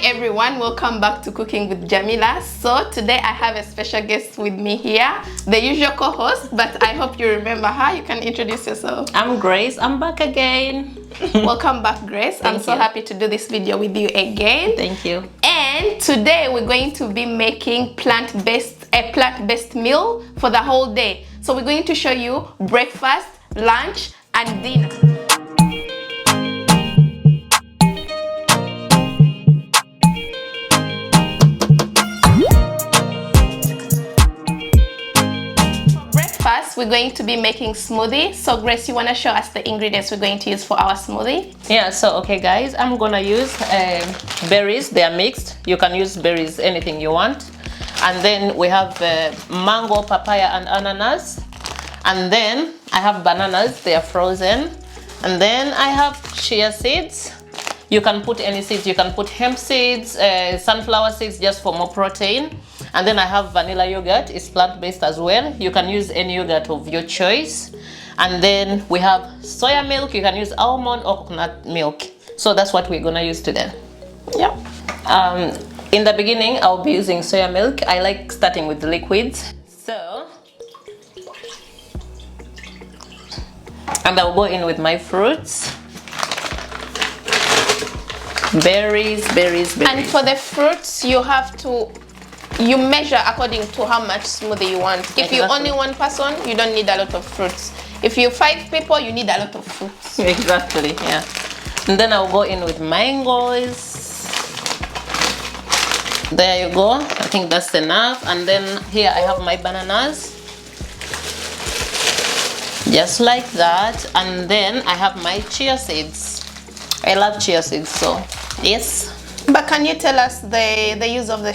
everyone, welcome back to Cooking with Jamila. So today I have a special guest with me here, the usual co-host, but I hope you remember her. You can introduce yourself. I'm Grace. I'm back again. Welcome back, Grace. I'm so happy to do this video with you again. Thank you. And today we're going to be making a plant-based meal for the whole day. So we're going to show you breakfast, lunch, and dinner. First, we're going to be making smoothie. So Grace, you want to show us the ingredients we're going to use for our smoothie? Yeah, so okay guys, I'm gonna use berries. They are mixed. You can use berries, anything you want. And then we have mango, papaya, and ananas. And then I have bananas, they are frozen. And then I have chia seeds. You can put any seeds. You can put hemp seeds, sunflower seeds, just for more protein. And then I have vanilla yogurt. It's plant-based as well. You can use any yogurt of your choice. And then we have soya milk. You can use almond or coconut milk. So that's what we're gonna use today. Yep. In the beginning, I'll be using soya milk. I like starting with the liquids. And I'll go in with my fruits. Berries. And for the fruits, you measure according to how much smoothie you want. If you're only one person, you don't need a lot of fruits. If you're 5 people, you need a lot of fruits. Exactly, yeah. And then I'll go in with mangoes. There you go. I think that's enough. And then here I have my bananas. Just like that. And then I have my chia seeds. I love chia seeds, so yes. But can you tell us the use of the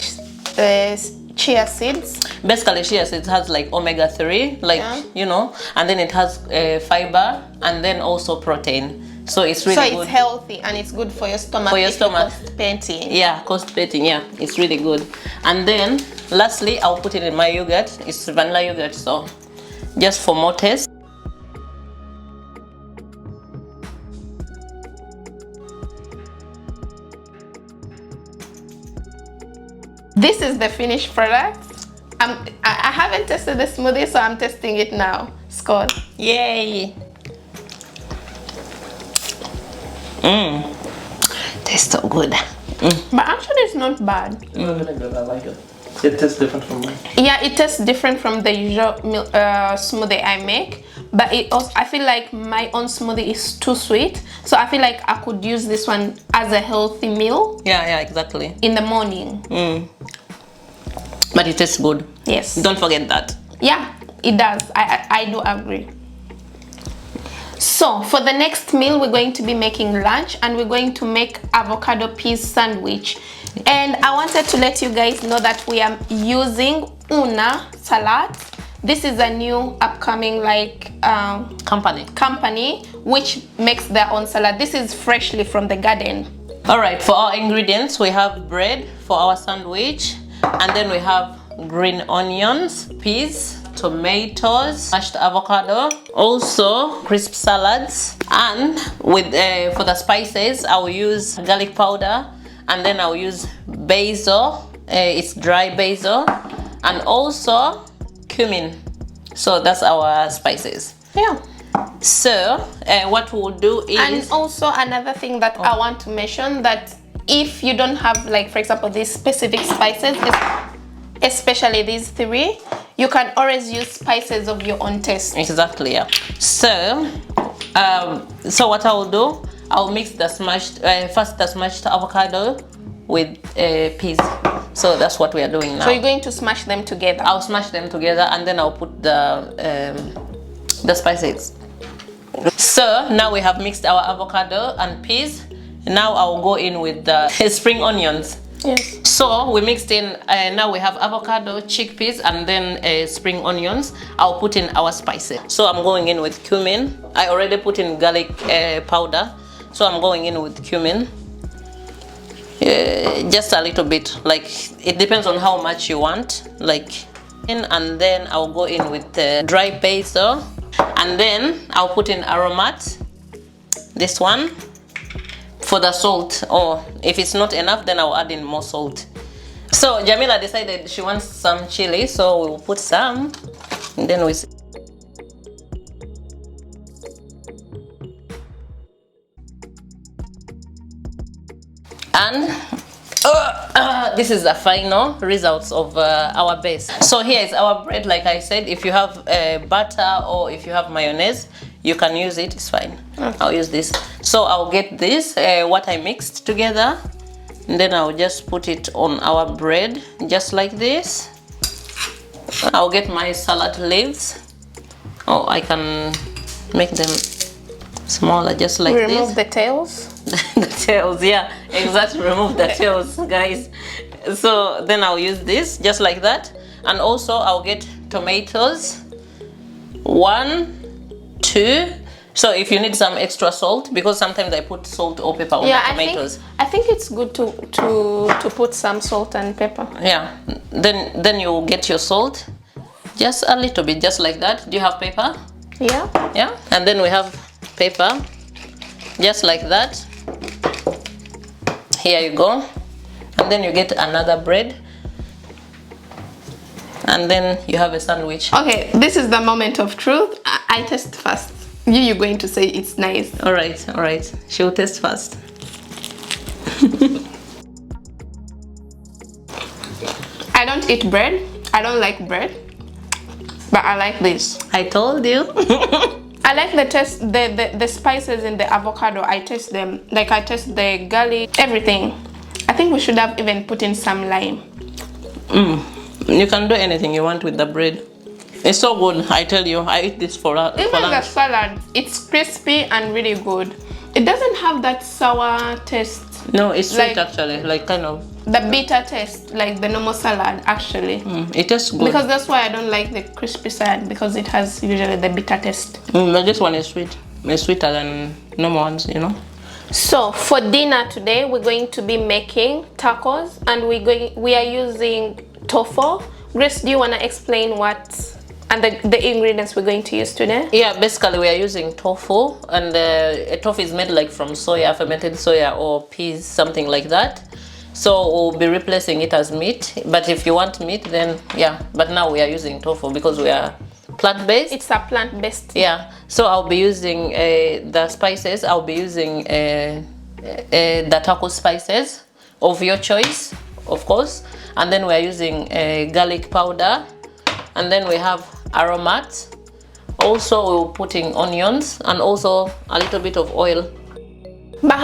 chia seeds? Basically, chia seeds has like omega-3, you know, and then it has fiber and then also protein. So it's really good. So it's healthy and it's good for your stomach. For your stomach. Constipating. Yeah, constipating. Yeah, it's really good. And then lastly, I'll put it in my yogurt. It's vanilla yogurt, so just for more taste. This is the finished product. I haven't tested the smoothie, so I'm testing it now. Score. Yay! Tastes so good. But actually, it's not bad. Really good. I like it. It tastes different from mine. Yeah, it tastes different from the usual smoothie I make. But I feel like my own smoothie is too sweet, so I feel like I could use this one as a healthy meal. Yeah, exactly. In the morning. But it tastes good. Yes. Don't forget that. Yeah, it does. I do agree. So for the next meal, we're going to be making lunch, and we're going to make avocado peas sandwich. And I wanted to let you guys know that we are using Una salad. This is a new upcoming company which makes their own salad. This is freshly from the garden. All right, for our ingredients, we have bread for our sandwich, and then we have green onions, peas, tomatoes, mashed avocado, also crisp salads. And with for the spices, I will use garlic powder, and then I'll use basil. It's dry basil, and also cumin. So that's our spices. Yeah. So what we'll do is, and also another thing that I want to mention, that if you don't have, like, for example, these specific spices, especially these 3, you can always use spices of your own taste. Exactly, yeah. So what I will do, I'll mix the smashed avocado with peas. So that's what we are doing now. So you're going to smash them together? I'll smash them together, and then I'll put the spices. So now we have mixed our avocado and peas. Now I'll go in with the spring onions. Yes. So we mixed in, now we have avocado, chickpeas, and then spring onions. I'll put in our spices. So I'm going in with cumin. I already put in garlic powder. So I'm going in with cumin. Just a little bit, like it depends on how much you want, and then I'll go in with dry basil, and then I'll put in aromat, this one. for the salt, or if it's not enough, then I'll add in more salt. So Jamila decided she wants some chili, so we'll put some, and then we. And this is the final results of our base. So here is our bread. Like I said, if you have butter or if you have mayonnaise, you can use it, it's fine. Okay. I'll use this. So I'll get this, what I mixed together, and then I'll just put it on our bread, just like this. I'll get my salad leaves. Oh, I can make them smaller, just like this. Remove the tails. The tails, yeah, exactly. Remove the tails, guys. So then I'll use this just like that, and also I'll get tomatoes. 1, 2. So if you need some extra salt, because sometimes I put salt or pepper on the tomatoes. I think it's good to put some salt and pepper. Yeah. Then you get your salt, just a little bit, just like that. Do you have pepper? Yeah. Yeah. And then we have pepper, just like that. Here you go. And then you get another bread, and then you have a sandwich. Okay, this is the moment of truth. I test first. You're going to say it's nice. All right. She'll taste first. I don't eat bread. I don't like bread, but I like this. I told you. I like the taste, the spices in the avocado. I taste them. Like I taste the garlic, everything. I think we should have even put in some lime. You can do anything you want with the bread. It's so good, I tell you. I eat this for lunch. Even the salad, it's crispy and really good. It doesn't have that sour taste. No, it's sweet, like, actually, like kind of the bitter taste, like the normal salad, actually. It tastes good. Because that's why I don't like the crispy salad, because it has usually the bitter taste. But this one is sweet. It's sweeter than normal ones, you know. So for dinner today, we're going to be making tacos, and we are using tofu. Grace, do you want to explain what and the ingredients we're going to use today? Yeah, basically we are using tofu, and tofu is made like from soya, fermented soya or peas, something like that. So we'll be replacing it as meat, but if you want meat, then yeah, but now we are using tofu because we are plant-based. It's a plant-based. Yeah, so I'll be using the spices. I'll be using the taco spices of your choice, of course, and then we are using garlic powder, and then we have aromat. Also we're putting onions and also a little bit of oil. But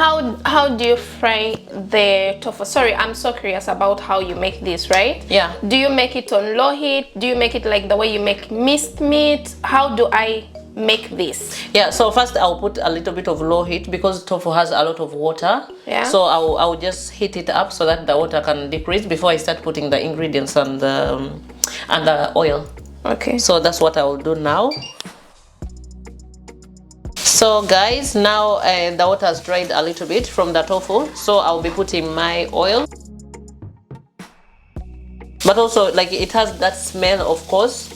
how do you fry the tofu? Sorry, I'm so curious about how you make this, right? Yeah. Do you make it on low heat? Do you make it like the way you make minced meat? How do I make this? Yeah, so first I'll put a little bit of low heat because tofu has a lot of water. Yeah. So I'll just heat it up so that the water can decrease before I start putting the ingredients and the oil. Okay. So that's what I will do now. So guys, now the water has dried a little bit from the tofu, so I'll be putting my oil. But also, like, it has that smell, of course.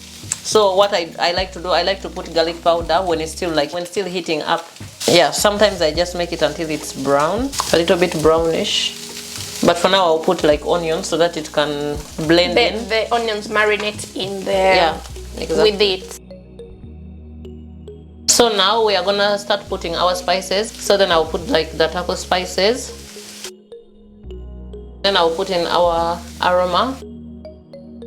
So what I like to do, I like to put garlic powder when it's still heating up. Yeah, sometimes I just make it until it's brown, a little bit brownish. But for now I'll put like onions so that it can blend in. The onions marinate in the exactly. with it. So now we are gonna start putting our spices. So then I'll put like the taco spices. Then I'll put in our aroma.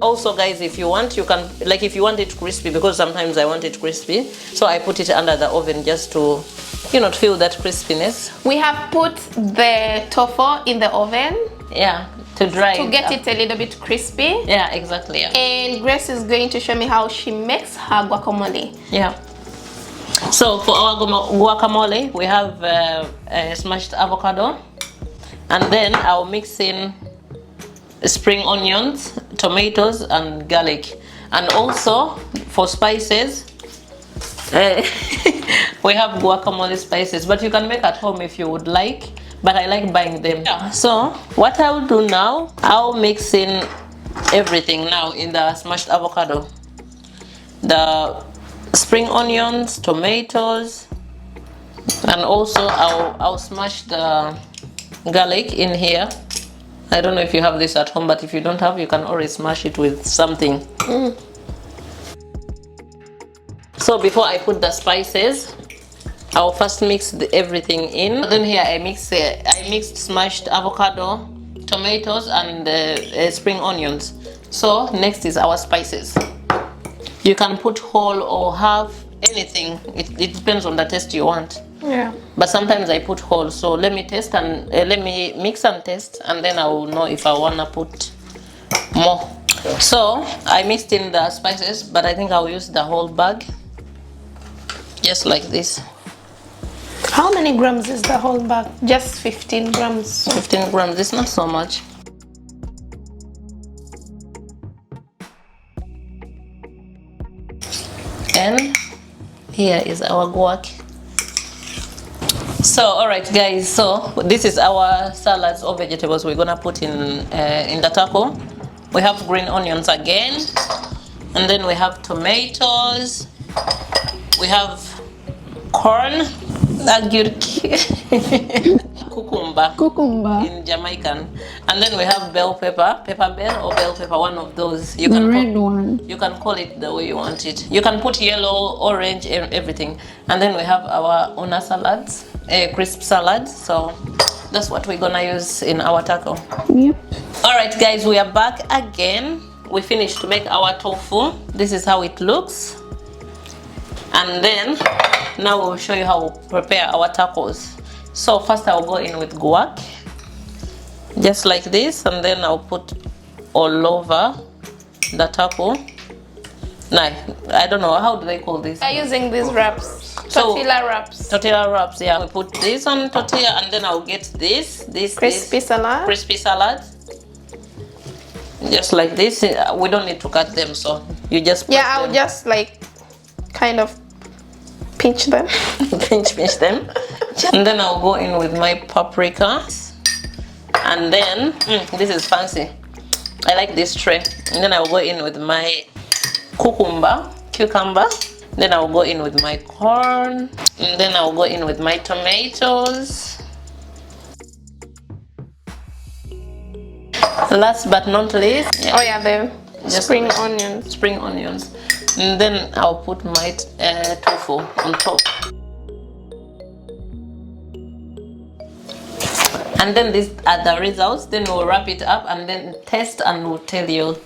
Also guys, if you want, you can, like, if you want it crispy, because sometimes I want it crispy, so I put it under the oven just to, you know, to feel that crispiness. We have put the tofu in the oven. Yeah, to dry to get it a little bit crispy. Yeah, exactly. Yeah. And Grace is going to show me how she makes her guacamole. Yeah. So for our guacamole, we have smashed avocado, and then I'll mix in spring onions, tomatoes, and garlic. And also for spices, we have guacamole spices, but you can make at home if you would like, but I like buying them. Yeah. So what I'll do now, I'll mix in everything now in the smashed avocado. The spring onions, tomatoes, and also I'll smash the garlic in here. I don't know if you have this at home, but if you don't have, you can always smash it with something. So before I put the spices, I'll first mix everything in. Then here I mixed smashed avocado, tomatoes, and spring onions. So next is our spices. You can put whole or half, anything. It depends on the taste you want. Yeah. But sometimes I put whole. So let me taste and let me mix and taste, and then I will know if I wanna put more. So I mixed in the spices, but I think I'll use the whole bag, just like this. How many grams is the whole bag? Just 15 grams. 15 grams. It's not so much. And here is our guac. So alright guys, so this is our salads or vegetables we're gonna put in the taco. We have green onions again, and then we have tomatoes, we have corn, cucumber in Jamaican, and then we have bell pepper, bell or bell pepper, one of those. You can red one. You can call it the way you want it. You can put yellow, orange, everything. And then we have our una salads, crisp salads. So that's what we're gonna use in our taco. Yep. Alright guys, we are back again. We finished to make our tofu. This is how it looks. And then now we'll show you how to prepare our tacos. So first I'll go in with guac, just like this, and then I'll put all over the taco. Nah, I don't know, how do they call this? I'm using these wraps, tortilla wraps. Tortilla wraps, yeah. We put this on tortilla, and then I'll get this Crispy salad. Crispy salad. Just like this. We don't need to cut them, so you just Yeah, I'll just like kind of pinch them. pinch them. And then I'll go in with my paprika. And then, this is fancy. I like this tray. And then I'll go in with my cucumber. Then I'll go in with my corn. And then I'll go in with my tomatoes. Last but not least, Oh yeah, the spring onions. Spring onions. And then I'll put my tofu on top. And then these are the results. Then we'll wrap it up and then taste, and we'll tell you.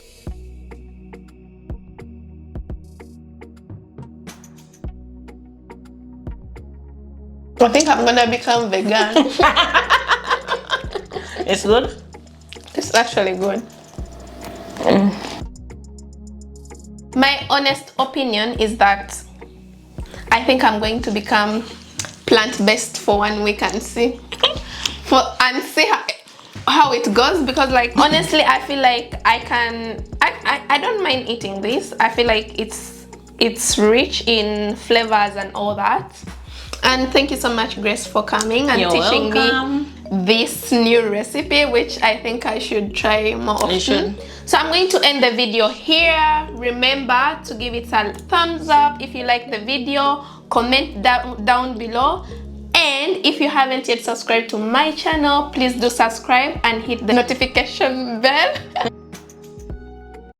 I think I'm gonna become vegan. It's good? It's actually good. My honest opinion is that I think I'm going to become plant-based for 1 week and see how it goes, because like honestly I feel like I don't mind eating this. I feel like it's rich in flavors and all that. And thank you so much, Grace, for coming and teaching me this new recipe, which I think I should try more often. You should. So I'm going to end the video here. Remember to give it a thumbs up if you like the video, comment down below, and if you haven't yet subscribed to my channel, please do subscribe and hit the notification bell.